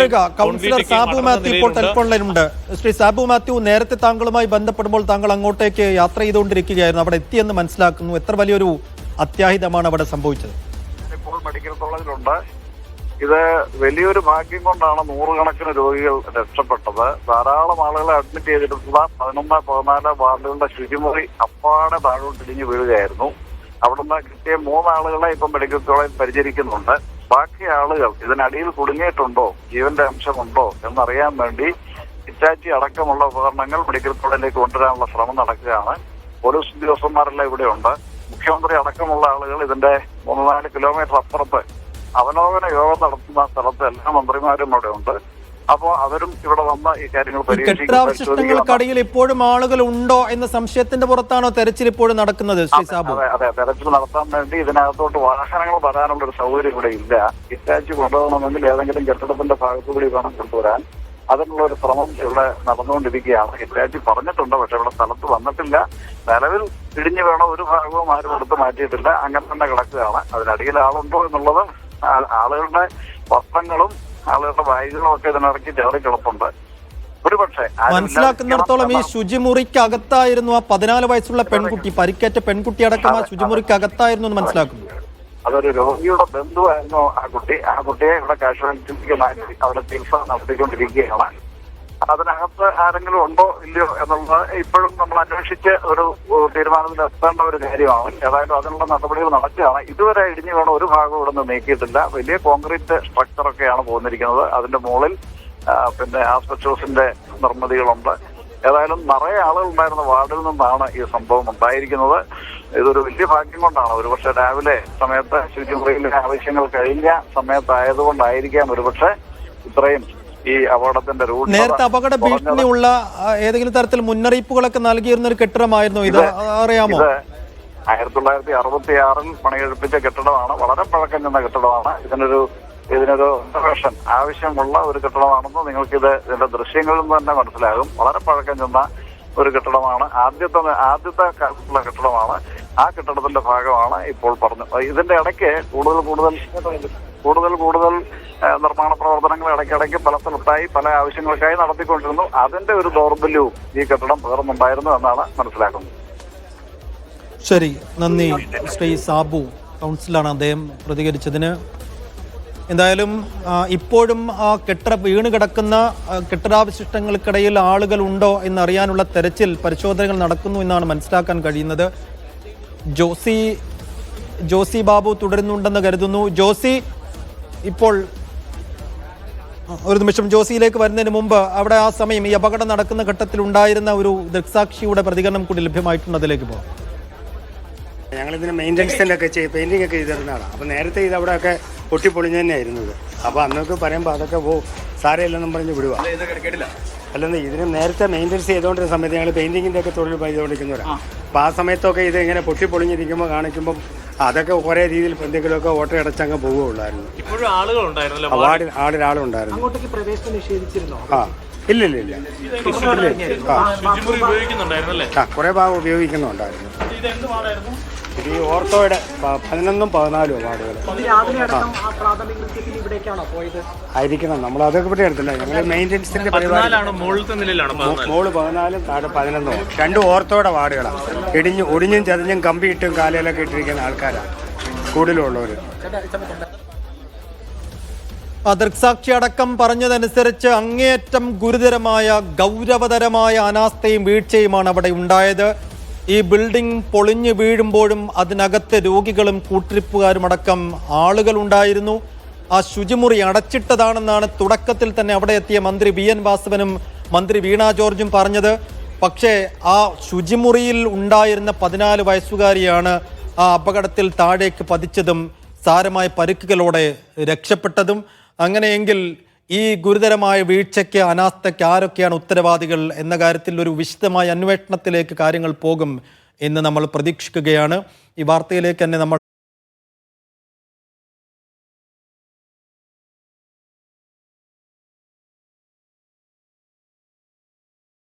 തുടരുക. കൗൺസിലർ സാബു മാത്യു ഇപ്പോൾ ടെലിഫോണിലുണ്ട്. ശ്രീ സാബു മാത്യു, നേരത്തെ താങ്കളുമായി ബന്ധപ്പെടുമ്പോൾ താങ്കൾ അങ്ങോട്ടേക്ക് യാത്ര ചെയ്തുകൊണ്ടിരിക്കുകയായിരുന്നു. അവിടെ എത്തിയെന്ന് മനസ്സിലാക്കുന്നു. എത്ര വലിയൊരു അത്യാഹിതമാണ് അവിടെ സംഭവിച്ചത്? ഇപ്പോൾ മെഡിക്കൽ കോളേജിലുണ്ട്. ഇത് വലിയൊരു ഭാഗ്യം കൊണ്ടാണ് നൂറുകണക്കിന് രോഗികൾ രക്ഷപ്പെട്ടത്. ധാരാളം ആളുകളെ അഡ്മിറ്റ് ചെയ്തിട്ടുള്ള 11, 14 വാർഡുകളുടെ ശുചിമുറി അപ്പാടെ താഴോട്ടിടിഞ്ഞ് വീഴുകയായിരുന്നു. അവിടുന്ന് കിട്ടിയ 3 ആളുകളെ ഇപ്പം മെഡിക്കൽ കോളേജ് പരിചരിക്കുന്നുണ്ട്. ബാക്കി ആളുകൾ ഇതിനടിയിൽ കുടുങ്ങിയിട്ടുണ്ടോ, ജീവന്റെ അംശമുണ്ടോ എന്നറിയാൻ വേണ്ടി ഹിറ്റാച്ചി അടക്കമുള്ള ഉപകരണങ്ങൾ മെഡിക്കൽ കോളേജിലേക്ക് കൊണ്ടുവരാനുള്ള ശ്രമം നടക്കുകയാണ്. പോലീസ് ഉദ്യോഗസ്ഥന്മാരെല്ലാം ഇവിടെയുണ്ട്. മുഖ്യമന്ത്രി അടക്കമുള്ള ആളുകൾ ഇതിന്റെ 3-4 കിലോമീറ്റർ അപ്പുറത്ത് അവലോകന യോഗം നടത്തുന്ന സ്ഥലത്ത് എല്ലാ മന്ത്രിമാരും അവിടെ ഉണ്ട്. അപ്പോൾ അവരും ഇവിടെ വന്ന ഈ കാര്യങ്ങൾ കെട്ടിടാവശിഷ്ടങ്ങൾക്കടിയിൽ ഇപ്പോഴും ആളുകൾ ഉണ്ടോ എന്ന സംശയത്തിന്റെ പുറത്താണോ തെരച്ചിൽ ഇപ്പോഴും നടക്കുന്നത്? അതെ, തെരച്ചിൽ നടത്താൻ വേണ്ടി ഇതിനകത്തോട്ട് വാഹനങ്ങൾ വരാനുള്ള ഒരു സൗകര്യം ഇവിടെ ഇല്ല. ഹിറ്റാച്ചി കൊണ്ടുപോകണമെങ്കിൽ ഏതെങ്കിലും കെട്ടിടത്തിന്റെ ഭാഗത്തുകൂടി വേണം കൊണ്ടുവരാൻ. അതിനുള്ള ഒരു ശ്രമം ഇവിടെ നടന്നുകൊണ്ടിരിക്കുകയാണ്. ഹിറ്റാച്ചി പറഞ്ഞിട്ടുണ്ട്, പക്ഷെ ഇവിടെ സ്ഥലത്ത് വന്നിട്ടില്ല. നിലവിൽ ഇടിഞ്ഞു വേണം ഒരു ഭാഗവും ആരും എടുത്ത് മാറ്റിയിട്ടില്ല. അങ്ങനെ തന്നെ കിടക്കുകയാണ്. അതിനടിയിൽ ആളുണ്ടോ എന്നുള്ളത് ആളുകളുടെ വസ്ത്രങ്ങളും ആളുകളുടെ ബാഗുകളും ഒക്കെ ഇതിനിറക്കി ചേറി കിടപ്പുണ്ട്. ഒരുപക്ഷെ മനസ്സിലാക്കുന്നിടത്തോളം ഈ ശുചിമുറിക്ക് അകത്തായിരുന്നു ആ 14 വയസ്സുള്ള പെൺകുട്ടി, പരിക്കേറ്റ പെൺകുട്ടി അടക്കം ആ ശുചിമുറിക്ക് അകത്തായിരുന്നു എന്ന് മനസ്സിലാക്കുന്നു. അതൊരു രോഗിയുടെ ബന്ധുവായിരുന്നു ആ കുട്ടി. ആ കുട്ടിയെ ഇവിടെ കാഷ്വാലിറ്റിക്ക് മാറ്റി അവിടെ ചികിത്സ നടത്തിക്കൊണ്ടിരിക്കുകയാണ്. അതിനകത്ത് ആരെങ്കിലും ഉണ്ടോ ഇല്ലയോ എന്നുള്ളത് ഇപ്പോഴും നമ്മൾ അന്വേഷിച്ച് ഒരു തീരുമാനത്തിൽ എത്തേണ്ട ഒരു കാര്യമാണ്. ഏതായാലും അതിനുള്ള നടപടികൾ നടക്കുകയാണ്. ഇതുവരെ ഇടിഞ്ഞു വീണ ഒരു ഭാഗം ഇവിടെ നിന്ന് നീക്കിയിട്ടില്ല. വലിയ കോൺക്രീറ്റ് സ്ട്രക്ചറൊക്കെയാണ് പോന്നിരിക്കുന്നത്. അതിന്റെ മുകളിൽ പിന്നെ ആസ്പെറ്റോസിന്റെ നിർമ്മിതികളുണ്ട്. ഏതായാലും നിറയെ ആളുകളുണ്ടായിരുന്ന വാർഡിൽ നിന്നാണ് ഈ സംഭവം ഉണ്ടായിരിക്കുന്നത്. ഇതൊരു വലിയ ഭാഗ്യം കൊണ്ടാണ്. ഒരുപക്ഷെ രാവിലെ സമയത്ത് ശുചിമുറിയിലെ ആവശ്യങ്ങൾ കഴിഞ്ഞ സമയത്തായതുകൊണ്ടായിരിക്കാം ഒരുപക്ഷെ ഇത്രയും ഈ അപകടത്തിന്റെ റൂട്ട്. നേരത്തെ അപകട ഭീഷണിയുള്ള ഏതെങ്കിലും തരത്തിൽ മുന്നറിയിപ്പുകളൊക്കെ നൽകിയിരുന്ന ഒരു കെട്ടിടമായിരുന്നു ഇത്, അറിയാമോ? ഇത് 1966 പണികഴിപ്പിച്ച കെട്ടിടമാണ്. വളരെ പഴക്കം ചെന്ന കെട്ടിടമാണ്. ഇതിനൊരു റിനോവേഷൻ ആവശ്യമുള്ള ഒരു കെട്ടിടമാണെന്ന് നിങ്ങൾക്കിത് ഇതിന്റെ ദൃശ്യങ്ങളിൽ നിന്ന് തന്നെ മനസ്സിലാകും. വളരെ പഴക്കം ചെന്ന ഒരു കെട്ടിടമാണ്. ആദ്യത്തെ കാലത്തുള്ള കെട്ടിടമാണ്. ആ കെട്ടിടത്തിന്റെ ഭാഗമാണ് ഇപ്പോൾ പറഞ്ഞത്. ഇതിന്റെ ഇടയ്ക്ക് കൂടുതൽ നിർമ്മാണ പ്രവർത്തനങ്ങൾ ഇടയ്ക്കിടയ്ക്ക് പല സ്ഥലത്തായി പല ആവശ്യങ്ങൾക്കായി നടത്തിക്കൊണ്ടിരുന്നു. അതിന്റെ ഒരു ദൗർബല്യവും ഈ കെട്ടിടം പേർന്നുണ്ടായിരുന്നു എന്നാണ് മനസ്സിലാക്കുന്നത്. ശരി, നന്ദി ശ്രീ സാബു. കൗൺസിലാണ് അദ്ദേഹം പ്രതികരിച്ചതിന്. എന്തായാലും ഇപ്പോഴും ആ വീണ് കിടക്കുന്ന കെട്ടിടാവശിഷ്ടങ്ങൾക്കിടയിൽ ആളുകൾ ഉണ്ടോ എന്നറിയാനുള്ള തെരച്ചിൽ പരിശോധനകൾ നടക്കുന്നു എന്നാണ് മനസ്സിലാക്കാൻ കഴിയുന്നത്. ജോസി ബാബു തുടരുന്നുണ്ടെന്ന് കരുതുന്നു. ജോസി, ഇപ്പോൾ ഒരു നിമിഷം ജോസിയിലേക്ക് വരുന്നതിന് മുമ്പ് അവിടെ ആ സമയം ഈ അപകടം നടക്കുന്ന ഘട്ടത്തിൽ ഉണ്ടായിരുന്ന ഒരു ദൃക്സാക്ഷിയുടെ പ്രതികരണം കൂടി ലഭ്യമായിട്ടുണ്ട്. അതിലേക്ക് പോകാം. ഞങ്ങളിതിന് മെയിൻ്റനൻസിൻ്റെ ഒക്കെ പെയിൻറ്റിംഗ് ഒക്കെ ചെയ്തിരുന്നതാണ്. അപ്പോൾ നേരത്തെ ഇത് അവിടെയൊക്കെ പൊട്ടിപ്പൊളിഞ്ഞ് തന്നെയായിരുന്നത്. അപ്പോൾ അന്നൊക്കെ പറയുമ്പോൾ അതൊക്കെ സാരമില്ലെന്നും പറഞ്ഞ് വിടുക. അല്ലെന്ന് ഇതിന് നേരത്തെ മെയിൻ്റനൻസ് ചെയ്തുകൊണ്ടിരുന്ന സമയത്ത് ഞങ്ങൾ പെയിൻറ്റിങ്ങിൻ്റെ ഒക്കെ തൊഴിൽ ചെയ്തുകൊണ്ടിരിക്കുന്നവരാണ്. അപ്പോൾ ആ സമയത്തൊക്കെ ഇത് ഇങ്ങനെ പൊട്ടിപ്പൊളിഞ്ഞിരിക്കുമ്പോൾ കാണിക്കുമ്പം അതൊക്കെ കുറേ രീതിയിൽ എന്തെങ്കിലുമൊക്കെ ഓട്ടോ അടച്ചങ്ങ് പോവുകയുള്ളായിരുന്നു. ആളുണ്ടായിരുന്നു. ആ ഇല്ല കുറേ ഭാഗം ഉപയോഗിക്കുന്നുണ്ടായിരുന്നു. ഇത് ഈ ഓർത്തോയുടെ 11ഉം 14ഉം വാർഡുകൾ ആയിരിക്കണം. നമ്മൾ അതൊക്കെ പറ്റി എടുത്തില്ല. ഞങ്ങൾ മെയിൻ്റനൻസിന്റെ പരിപാടി മോള് 14ഉം താഴെ 11ഉം 2 ഓർത്തോയുടെ വാർഡുകളാണ്. ഒടിഞ്ഞും ചതഞ്ഞും കമ്പിയിട്ടും കാലയിലൊക്കെ ഇട്ടിരിക്കുന്ന ആൾക്കാരാണ് കൂടുതലുള്ളവർ. ദൃക്സാക്ഷി അടക്കം പറഞ്ഞതനുസരിച്ച് അങ്ങേയറ്റം ഗുരുതരമായ ഗൗരവതരമായ അനാസ്ഥയും വീഴ്ചയുമാണ് അവിടെ ഉണ്ടായത്. ഈ ബിൽഡിംഗ് പൊളിഞ്ഞു വീഴുമ്പോഴും അതിനകത്ത് രോഗികളും കൂട്ടിരിപ്പുകാരും അടക്കം ആളുകൾ ഉണ്ടായിരുന്നു. ആ ശുചിമുറി അടച്ചിട്ടതാണെന്നാണ് തുടക്കത്തിൽ തന്നെ അവിടെ എത്തിയ മന്ത്രി VN വാസവനും മന്ത്രി വീണ ജോർജും പറഞ്ഞത്. പക്ഷേ ആ ശുചിമുറിയിൽ ഉണ്ടായിരുന്ന 14 വയസ്സുകാരിയാണ് ആ അപകടത്തിൽ താഴേക്ക് പതിച്ചതും സാരമായ പരിക്കുകളോടെ രക്ഷപ്പെട്ടതും. അങ്ങനെയെങ്കിൽ ഈ ഗുരുതരമായ വീഴ്ചയ്ക്ക്, അനാസ്ഥയ്ക്ക് ആരൊക്കെയാണ് ഉത്തരവാദികൾ എന്ന കാര്യത്തിൽ ഒരു വിശദമായ അന്വേഷണത്തിലേക്ക് കാര്യങ്ങൾ പോകും എന്ന് നമ്മൾ പ്രതീക്ഷിക്കുകയാണ്. ഈ വാർത്തയിലേക്ക് തന്നെ നമ്മൾ